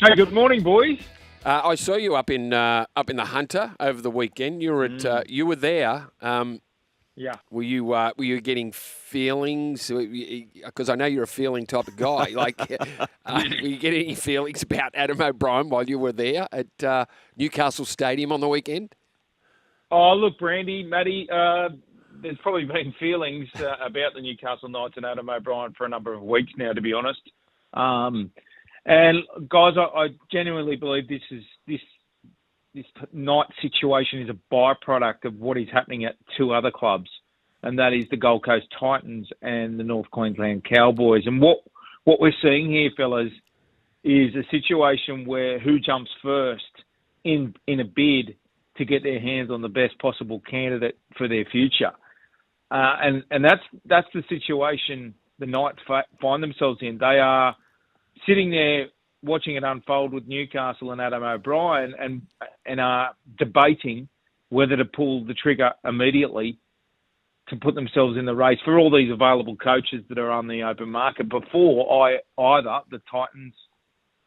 Hey, good morning, boys. I saw you up in the Hunter over the weekend. You were at you were there. Yeah. Were you getting feelings? Because I know you're a feeling type of guy. Like, were you getting any feelings about Adam O'Brien while you were there at Newcastle Stadium on the weekend? Oh, look, Brandy, Matty, there's probably been feelings about the Newcastle Knights and Adam O'Brien for a number of weeks now, to be honest. And guys, I genuinely believe this Knight situation is a byproduct of what is happening at two other clubs, and that is the Gold Coast Titans and the North Queensland Cowboys. And what we're seeing here, fellas, is a situation where who jumps first in a bid to get their hands on the best possible candidate for their future. And that's the situation the Knights find themselves in. They are sitting there watching it unfold with Newcastle and Adam O'Brien and are debating whether to pull the trigger immediately to put themselves in the race for all these available coaches that are on the open market before either the Titans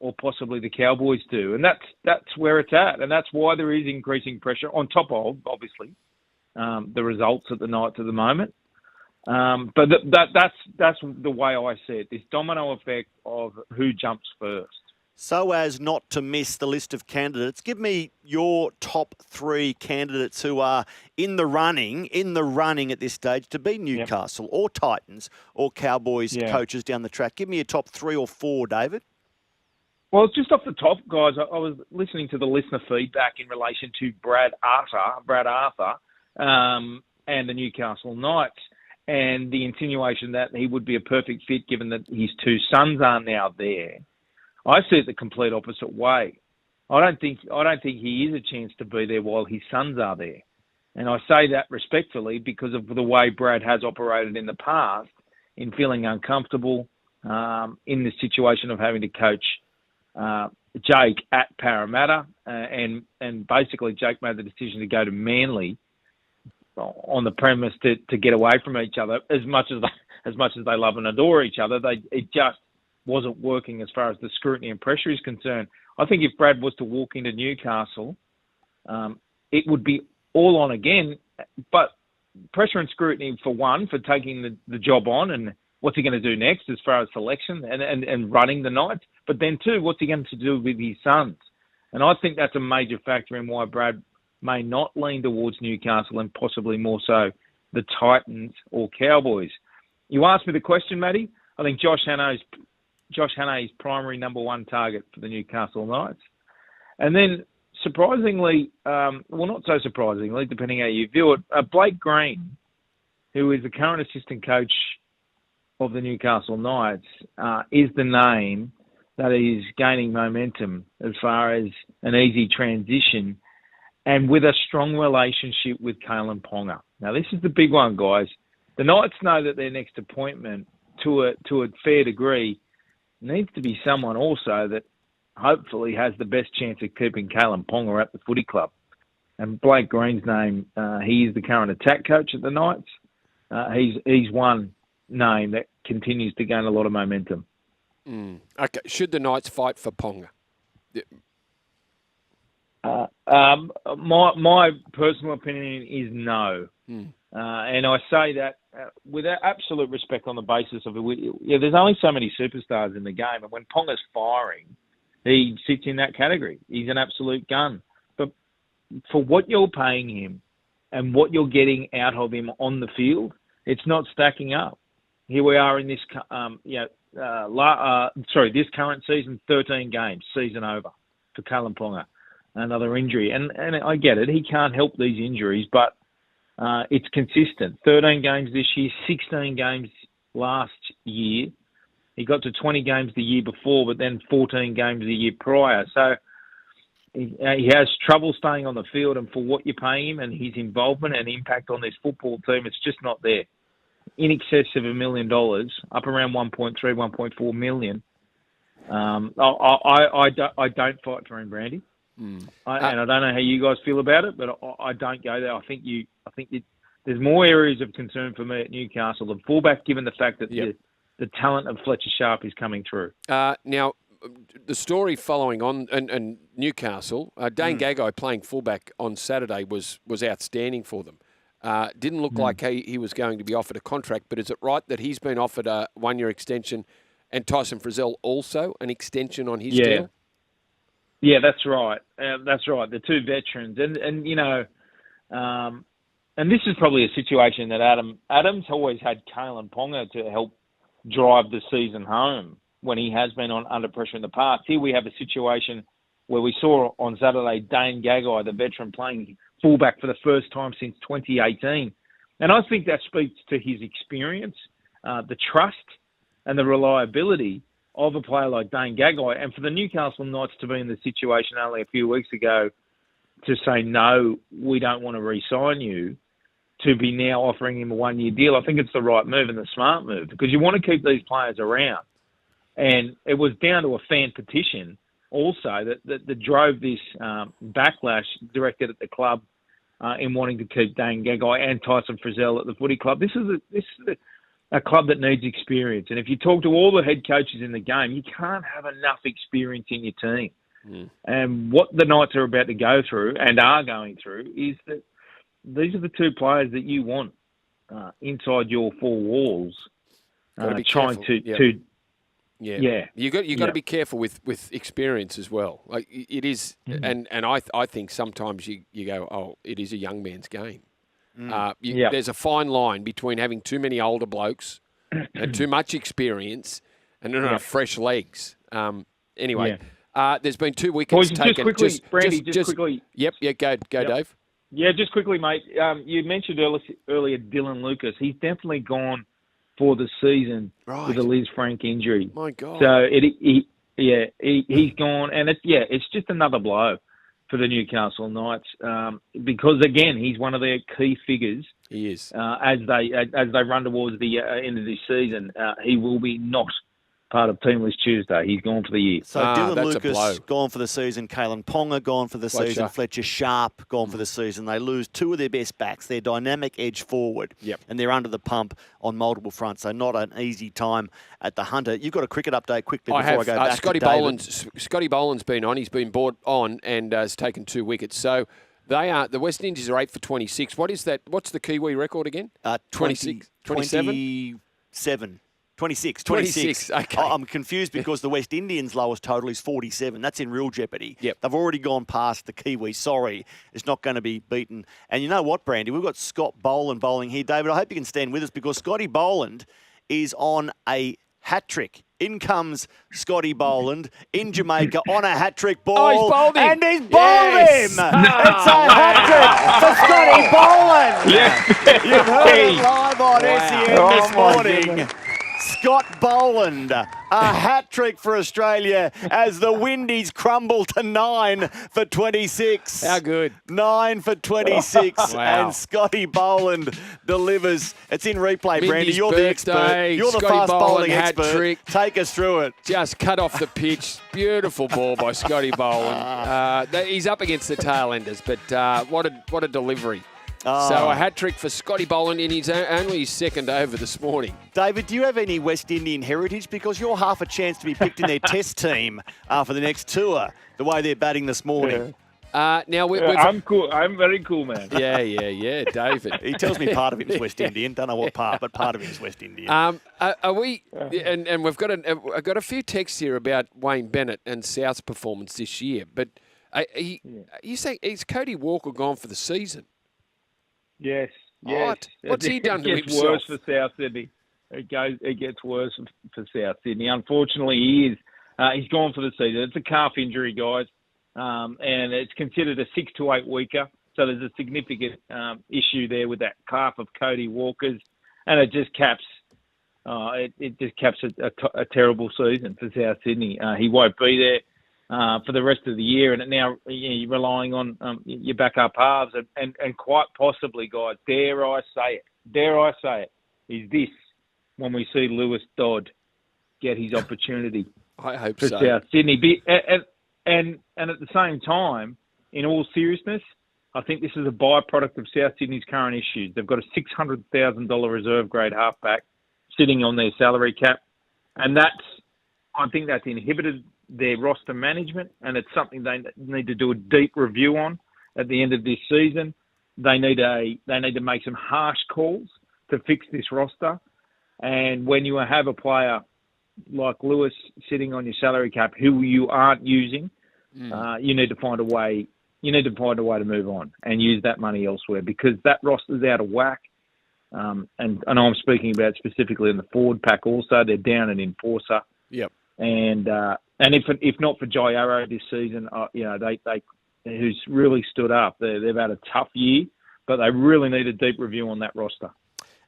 or possibly the Cowboys do. And that's where it's at. And that's why there is increasing pressure on top of, obviously, the results at the Knights at the moment. But that's the way I see it, this domino effect of who jumps first. So as not to miss the list of candidates, give me your top three candidates who are in the running at this stage to be Newcastle or Titans or Cowboys coaches down the track. Give me your top three or four, David. Well, just off the top, guys, I was listening to the listener feedback in relation to Brad Arthur, and the Newcastle Knights, and the insinuation that he would be a perfect fit given that his two sons are now there. I see it the complete opposite way. I don't think he is a chance to be there while his sons are there. And I say that respectfully because of the way Brad has operated in the past in feeling uncomfortable in the situation of having to coach Jake at Parramatta. And basically Jake made the decision to go to Manly on the premise to get away from each other. As much as they love and adore each other, it just wasn't working as far as the scrutiny and pressure is concerned. I think if Brad was to walk into Newcastle, it would be all on again. But pressure and scrutiny, for one, for taking the job on and what's he going to do next as far as selection and running the Knights. But then, two, what's he going to do with his sons? And I think that's a major factor in why Brad may not lean towards Newcastle and possibly more so the Titans or Cowboys. You asked me the question, Matty. I think Josh Hannay is primary number one target for the Newcastle Knights. And then, surprisingly, well, not so surprisingly, depending how you view it, Blake Green, who is the current assistant coach of the Newcastle Knights, is the name that is gaining momentum as far as an easy transition and with a strong relationship with Kalyn Ponga. Now, this is the big one, guys. The Knights know that their next appointment, to a fair degree, needs to be someone also that hopefully has the best chance of keeping Kalyn Ponga at the footy club. And Blake Green's name, he is the current attack coach at the Knights. He's one name that continues to gain a lot of momentum. Okay, should the Knights fight for Ponga? My personal opinion is no. And I say that with absolute respect on the basis of it. There's only so many superstars in the game, and when Ponga's firing, he sits in that category. He's an absolute gun. But for what you're paying him and what you're getting out of him on the field, it's not stacking up. Here we are in this, this current season, 13 games, season over for Kalyn Ponga. Another injury. And I get it. He can't help these injuries, but it's consistent. 13 games this year, 16 games last year. He got to 20 games the year before, but then 14 games the year prior. So he has trouble staying on the field, and for what you're paying him and his involvement and impact on this football team, it's just not there. In excess of $1 million, up around 1.3, 1.4 million. I don't fight for him, Brandy. And I don't know how you guys feel about it, but I don't go there. I think there's more areas of concern for me at Newcastle. The fullback, given the fact that the talent of Fletcher Sharp is coming through. Now, the story following on, and Newcastle, Dane Gagai playing fullback on Saturday was outstanding for them. Didn't look like he was going to be offered a contract, but is it right that he's been offered a 1-year extension and Tyson Frizzell also an extension on his deal? Yeah, that's right. That's right. The two veterans. And you know, and this is probably a situation that Adam's always had Kalyn Ponga to help drive the season home when he has been under pressure in the past. Here we have a situation where we saw on Saturday Dane Gagai, the veteran, playing fullback for the first time since 2018. And I think that speaks to his experience, the trust and the reliability of a player like Dane Gagai. And for the Newcastle Knights to be in the situation only a few weeks ago to say, no, we don't want to re-sign you, to be now offering him a 1-year deal, I think it's the right move and the smart move, because you want to keep these players around. And it was down to a fan petition also that drove this backlash directed at the club in wanting to keep Dane Gagai and Tyson Frizzell at the footy club. This is a club that needs experience. And if you talk to all the head coaches in the game, you can't have enough experience in your team. And what the Knights are about to go through and are going through is that these are the two players that you want inside your four walls, trying to You got to be careful with experience as well. Like it is, and I think sometimes you go, oh, it is a young man's game. There's a fine line between having too many older blokes and too much experience and not enough fresh legs. Anyway, there's been 2 wickets taken. Just quickly, Brandy, quickly. Yep, go, Dave. Yeah, just quickly, mate. You mentioned earlier Dylan Lucas. He's definitely gone for the season with a Liz Frank injury. My God. So he's gone, and it's just another blow for the Newcastle Knights because again he's one of their key figures. He is as they run towards the end of this season. He will be not part of Teamless Tuesday. He's gone for the year. So Dylan Lucas gone for the season. Kalyn Ponga gone for the season. Fletcher Sharp gone for the season. They lose two of their best backs. Their dynamic edge forward. And they're under the pump on multiple fronts. So not an easy time at the Hunter. You've got a cricket update quickly before I go back to David. Scotty Boland's been on. He's been brought on and has taken 2 wickets. So the West Indies are 8 for 26. What is that? What's the Kiwi record again? 26, 27? 26. Okay. I'm confused because the West Indians' lowest total is 47. That's in real jeopardy. They've already gone past the Kiwis. Sorry, it's not going to be beaten. And you know what, Brandy? We've got Scott Boland bowling here. David, I hope you can stand with us because Scotty Boland is on a hat-trick. In comes Scotty Boland in Jamaica on a hat-trick ball. Oh, he's bowled him. And he's bowled him. It's a hat-trick for Scotty Boland. You've heard it live on SEN this morning. Scott Boland, a hat-trick for Australia as the Windies crumble to 9 for 26. How good. 9 for 26. And Scotty Boland delivers. It's in replay, Brandy. You're the expert. You're the fast bowling expert. Hat-trick. Take us through it. Just cut off the pitch. Beautiful ball by Scotty Boland. He's up against the tail-enders, but what a delivery. So a hat-trick for Scotty Boland in only his second over this morning. David, do you have any West Indian heritage? Because you're half a chance to be picked in their test team for the next tour, the way they're batting this morning. I'm cool. I'm very cool, man. Yeah, David. He tells me part of him is West Indian. Don't know what part, but part of him is West Indian. Are we? And we've got I've got a few texts here about Wayne Bennett and South's performance this year. But you say is Cody Walker gone for the season? Yes. What's he done to himself? It gets worse for South Sydney. It gets worse for South Sydney. Unfortunately, he is. He's gone for the season. It's a calf injury, guys, and it's considered a 6 to 8 weeker. So there's a significant issue there with that calf of Cody Walker's, and it just caps. It just caps a terrible season for South Sydney. He won't be there for the rest of the year, and now you're relying on your backup halves, and quite possibly, guys, dare I say it, is this when we see Lewis Dodd get his opportunity? I hope for so. South Sydney, and at the same time, in all seriousness, I think this is a byproduct of South Sydney's current issues. They've got a $600,000 reserve grade halfback sitting on their salary cap, and I think that's inhibited their roster management, and it's something they need to do a deep review on at the end of this season. They need to make some harsh calls to fix this roster. And when you have a player like Lewis sitting on your salary cap who you aren't using, you need to find a way. You need to find a way to move on and use that money elsewhere, because that roster's out of whack. And I'm speaking about specifically in the forward pack also. They're down an enforcer. Yep. And if not for Jai Arrow this season, they who's really stood up. They've had a tough year, but they really need a deep review on that roster.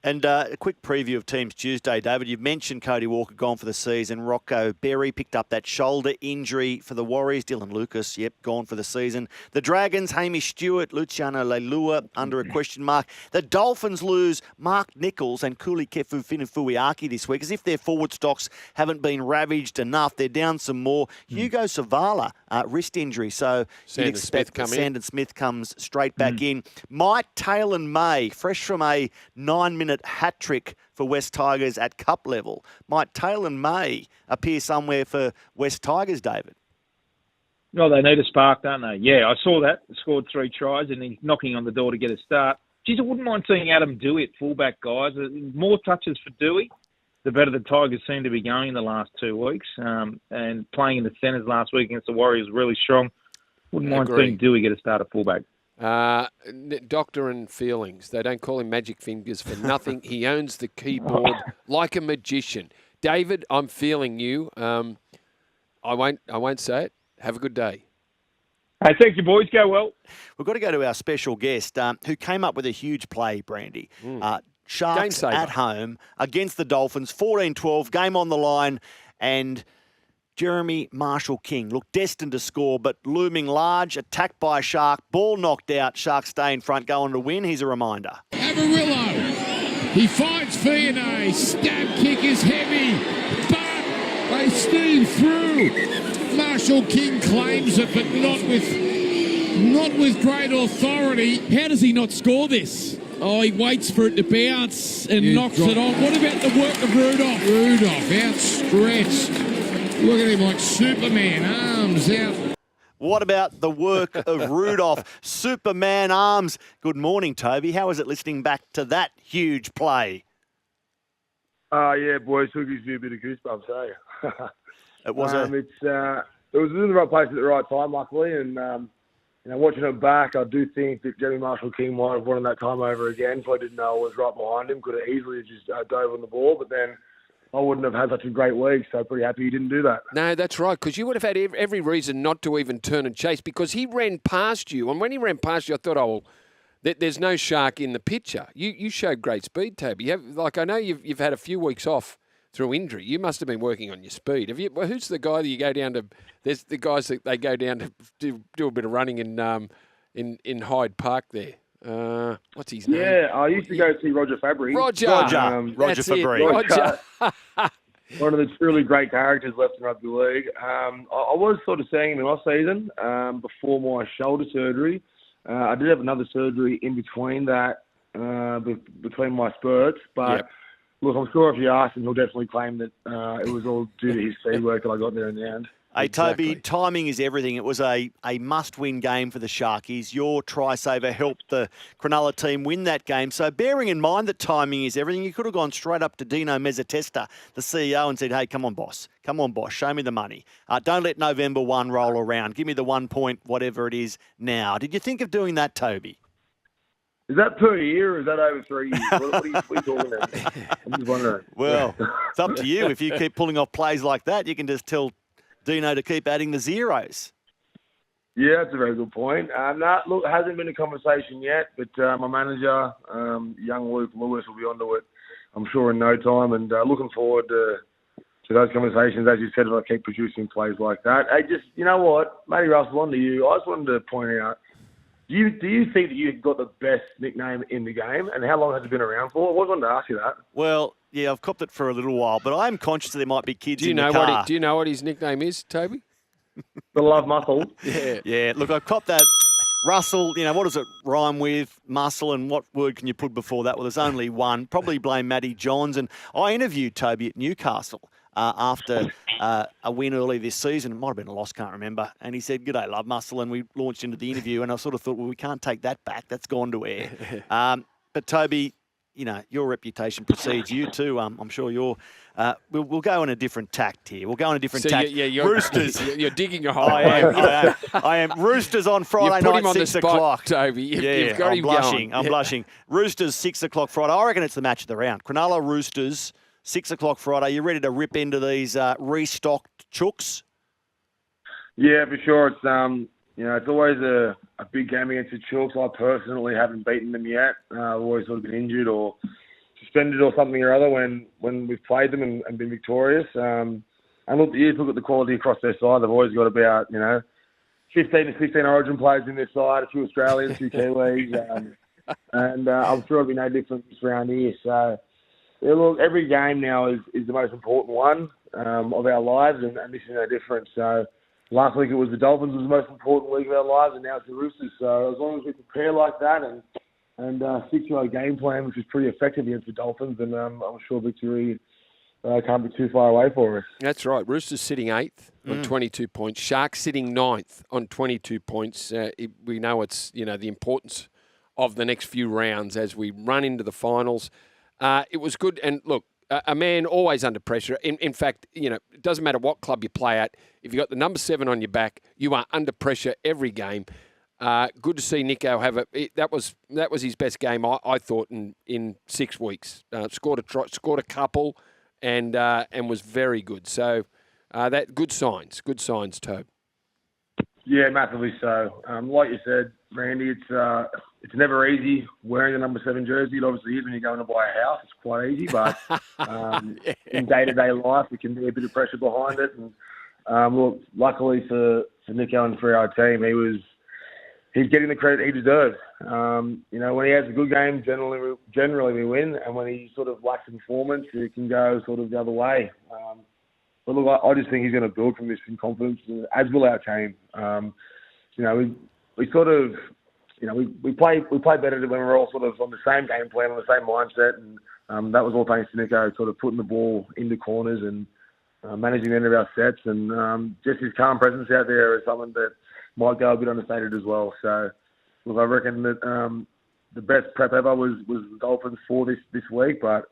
And a quick preview of Teams Tuesday, David. You've mentioned Cody Walker gone for the season. Rocco Berry picked up that shoulder injury for the Warriors. Dylan Lucas, gone for the season. The Dragons, Hamish Stewart, Luciano Leilua under a question mark. The Dolphins lose Mark Nichols and Kuli Kefu Finufuiaki this week, as if their forward stocks haven't been ravaged enough. They're down some more. Hugo Savala, wrist injury. So you'd expect Sandon Smith comes straight back in. Might Taylan May, fresh from a 9-minute hat-trick for West Tigers at cup level. Might Taylan May appear somewhere for West Tigers, David? Well, they need a spark, don't they? Yeah, I saw that. Scored 3 tries and he's knocking on the door to get a start. Geez, I wouldn't mind seeing Adam Dewey at fullback, guys. More touches for Dewey, the better the Tigers seem to be going in the last 2 weeks. And playing in the centres last week against the Warriors really strong. Wouldn't mind seeing Dewey get a start at fullback. Doctor and feelings. They don't call him Magic Fingers for nothing. He owns the keyboard like a magician. David, I'm feeling you. I won't say it. Have a good day. Hey, thank you, boys. Go well. We've got to go to our special guest who came up with a huge play, Brandy. Sharks at home against the Dolphins, 14-12, game on the line, and Jeremy Marshall-King looked destined to score, but looming large, attacked by a Shark, ball knocked out, Sharks stay in front, going to win. Here's a reminder. Avarillo, he finds Fiona, stab kick is heavy, but they steam through. Marshall-King claims it, but not with great authority. How does he not score this? Oh, he waits for it to bounce and knocks it on. What about the work of Rudolf? Rudolf, outstretched. Look at him like Superman, arms out. What about the work of Rudolf? Superman arms. Good morning, Toby. How is it listening back to that huge play? Yeah, boys, it gives me a bit of goosebumps, eh? It was it was in the right place at the right time, luckily, and watching it back, I do think that Jeremy Marshall-King might have won that time over again. If I didn't know I was right behind him, could have easily just dove on the ball, but then I wouldn't have had such a great week, so pretty happy he didn't do that. No, that's right, because you would have had every reason not to even turn and chase, because he ran past you, and when he ran past you, I thought, there's no Shark in the picture. You showed great speed, Toby. I know you've had a few weeks off through injury. You must have been working on your speed. Who's the guy that you go down to? There's the guys that they go down to do a bit of running in Hyde Park there. What's his name? Yeah, I used to go see Roger Fabry. Roger Fabry. Roger. One of the truly great characters left in rugby league. I was sort of seeing him in off season before my shoulder surgery. I did have another surgery in between that, between my spurts. But look, I'm sure if you ask him, he'll definitely claim that it was all due to his speed work that I got there in the end. Hey, Toby, timing is everything. It was a must-win game for the Sharkies. Your try-saver helped the Cronulla team win that game. So bearing in mind that timing is everything, you could have gone straight up to Dino Mezzatesta, the CEO, and said, hey, come on, boss. Come on, boss. Show me the money. Don't let November 1 roll around. Give me the 1 point, whatever it is now. Did you think of doing that, Toby? Is that per year or is that over 3 years? What are you talking about? I'm just wondering. Well, it's up to you. If you keep pulling off plays like that, you can just tell Dino to keep adding the zeros. Yeah, that's a very good point. Look, it hasn't been a conversation yet, but my manager, young Luke Lewis, will be onto it, I'm sure, in no time, and looking forward to those conversations, as you said, if I keep producing plays like that. Hey, you know what, Matty Russell, on to you. I just wanted to point out, do you think that you've got the best nickname in the game, and how long has it been around for? I wanted to ask you that. Well, yeah, I've copped it for a little while, but I'm conscious that there might be kids in the car. Do you know what his nickname is, Toby? The Love Muscle. Yeah. Look, I've copped that. Russell, what does it rhyme with? Muscle, and what word can you put before that? Well, there's only one. Probably blame Matty Johns. And I interviewed Toby at Newcastle after a win early this season. It might have been a loss, can't remember. And he said, "G'day, love muscle," and we launched into the interview. And I sort of thought, well, we can't take that back. That's gone to air. But Toby, your reputation precedes you too. I'm sure you're. We'll go on a different tact here. We'll go on a different tact. Roosters. You're digging a hole. I am. Roosters on Friday put night, him on 6 the spot, o'clock. Toby. You've got I'm him blushing. going. I'm blushing. Roosters, 6 o'clock Friday. I reckon it's the match of the round. Cronulla Roosters, 6 o'clock Friday. You ready to rip into these restocked chooks? Yeah, for sure. It's it's always a big game against the Chooks. I personally haven't beaten them yet. I've always sort of been injured or suspended or something or other when we've played them and been victorious. And look at the quality across their side. They've always got about 15 to 16 Origin players in their side, a few Australians, a few Kiwis, and I'm sure it'll be no different around here. So look, every game now is the most important one of our lives, and this is no different. So last week it was the Dolphins was the most important week of our lives, and now it's the Roosters. So as long as we prepare like that and stick to our game plan, which is pretty effective against the Dolphins, and I'm sure victory can't be too far away for us. That's right. Roosters sitting 8th on 22 points. Sharks sitting 9th on 22 points. We know it's the importance of the next few rounds as we run into the finals. It was good, and look, a man always under pressure. In fact, it doesn't matter what club you play at. If you've got the number 7 on your back, you are under pressure every game. Good to see Nicho have that was his best game, I thought, in 6 weeks. Scored a couple, and was very good. So that good signs, Tobe. Yeah, massively so. Like you said, Randy, it's never easy wearing the number 7 jersey. It obviously is when you're going to buy a house. It's quite easy, but in day-to-day life, it can be a bit of pressure behind it. And look, luckily for Nicho and for our team, he's getting the credit he deserves. When he has a good game, generally we win, and when he sort of lacks in performance, it can go sort of the other way. But look, I just think he's going to build from this in confidence, as will our team. We sort of, we play better when we're all sort of on the same game plan, on the same mindset, and that was all thanks to Nicho sort of putting the ball into corners and managing the end of our sets, and just his calm presence out there is something that might go a bit understated as well. So, look, I reckon that the best prep ever was the Dolphins for this week, but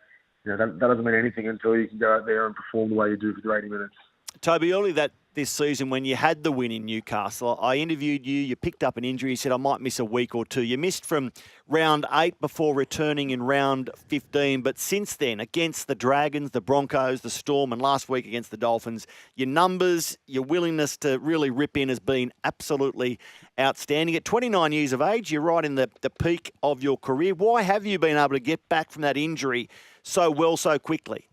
that doesn't mean anything until you can go out there and perform the way you do for the 80 minutes. Toby, early this season when you had the win in Newcastle, I interviewed you. You picked up an injury. You said, I might miss a week or two. You missed from round 8 before returning in round 15. But since then, against the Dragons, the Broncos, the Storm, and last week against the Dolphins, your numbers, your willingness to really rip in has been absolutely outstanding. At 29 years of age, you're right in the peak of your career. Why have you been able to get back from that injury so well so quickly?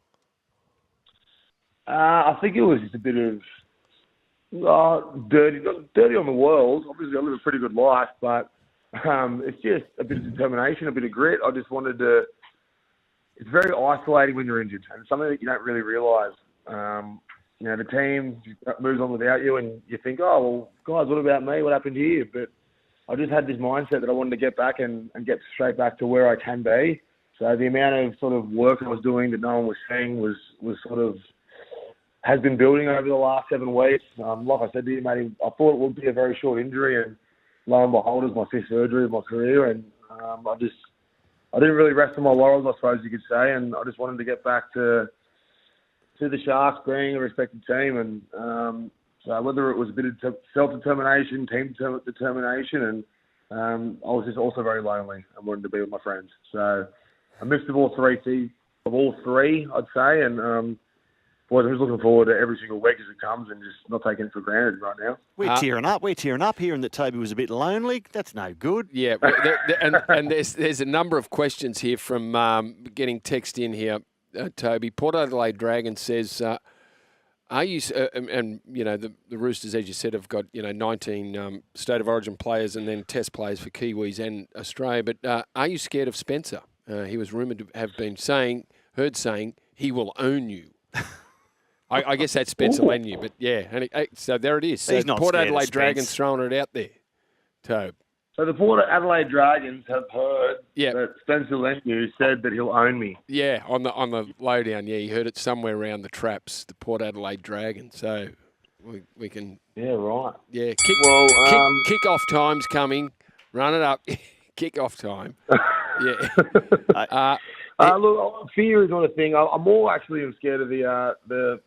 I think it was just a bit of dirty on the world. Obviously, I live a pretty good life, but it's just a bit of determination, a bit of grit. I just wanted to. It's very isolating when you're injured, and it's something that you don't really realise. The team moves on without you, and you think, oh well, guys, what about me? What happened here? But I just had this mindset that I wanted to get back and get straight back to where I can be. So the amount of sort of work I was doing that no one was seeing was sort of has been building over the last 7 weeks. Like I said to you, mate, I thought it would be a very short injury, and lo and behold, it was my 5th surgery of my career, and I didn't really rest on my laurels, I suppose you could say, and I just wanted to get back to the Sharks being a respected team, and so whether it was a bit of self-determination, team determination, and I was just also very lonely and wanted to be with my friends. So I missed of all three, I'd say, and boys, I'm just looking forward to every single week as it comes and just not taking it for granted right now. We're tearing up. We're tearing up hearing that Toby was a bit lonely. That's no good. Yeah, and there's a number of questions here from getting text in here, Toby. Port Adelaide Dragon says, are you, the Roosters, as you said, have got, 19 State of Origin players and then test players for Kiwis and Australia, but are you scared of Spencer? He was rumoured to have been heard saying he will own you. I guess that's Spencer Leniu, but yeah. So there it is. So he's not Port scared of Adelaide Spence. Dragons throwing it out there. Tobe. So the Port Adelaide Dragons have heard Yeah. that Spencer Leniu said that he'll own me. Yeah, on the lowdown. Yeah, you heard it somewhere around the traps, the Port Adelaide Dragons. So we can. Yeah, right. Yeah, kick off time's coming. Run it up. Kick off time. Yeah. Look, fear is not a thing. I'm more actually scared of the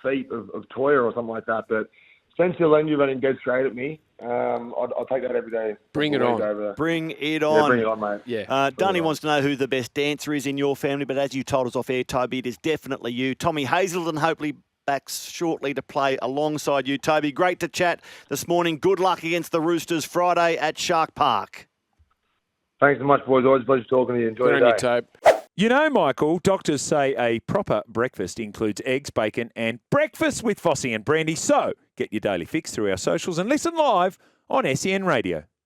feet of Toya or something like that. But Spencer Leniu running dead straight at me. I'll take that every day. Bring it on. Bring it Yeah, on. bring it on, mate. Yeah. Dunny wants to know who the best dancer is in your family, but as you told us off air, Toby, it is definitely you. Tommy Hazelden hopefully back shortly to play alongside you, Toby. Great to chat this morning. Good luck against the Roosters Friday at Shark Park. Thanks so much, boys. Always a pleasure talking to you. Enjoy your day. Tobe. You know, Michael, doctors say a proper breakfast includes eggs, bacon and breakfast with Vossy and Brandy. So get your daily fix through our socials and listen live on SEN Radio.